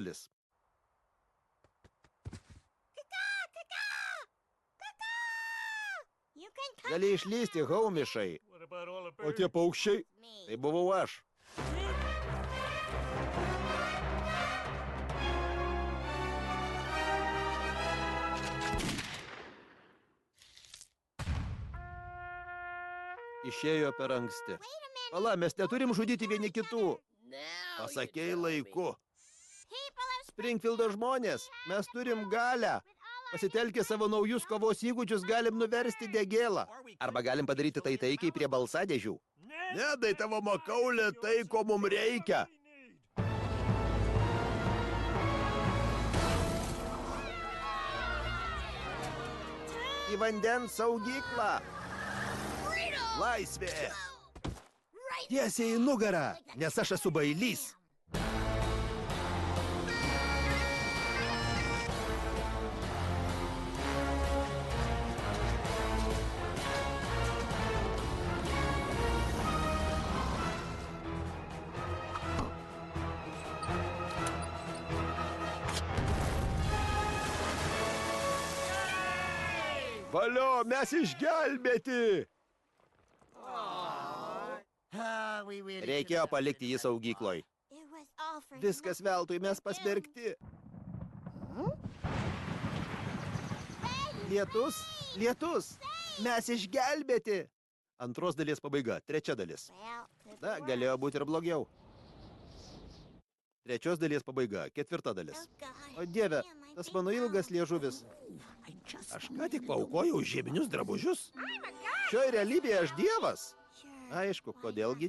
dalis. Gali išlysti, Haumišai. O tie paukščiai? Tai buvau aš. Išėjo per anksti. Pala, mes neturim žudyti vieni kitų. Pasakei laiku. Springfieldo žmonės, mes turim galią. Pasitelkę savo naujus kovos įgūdžius galim nuversti degėlą. Arba galim padaryti tai taikiai prie balsadėžių. Ne, tai tavo makaulė tai, ko mums reikia. Į vandens saugyklą. Laisvė. Tiesiai į nugarą, nes aš esu bailys. Valio, mes išgelbėti! Reikėjo palikti jį saugykloj. Viskas veltui, mes pasmerkti. Lietus, lietus, mes išgelbėti. Antros dalies pabaiga, trečia dalis. Na, galėjo būti ir blogiau. Trečios dalies pabaiga, ketvirta dalis. O dieve, tas mano ilgas liežuvis. Aš ką tik paaukojau žieminius drabužius? Šioje realybėje aš dievas. Aišku, kodėlgi ne.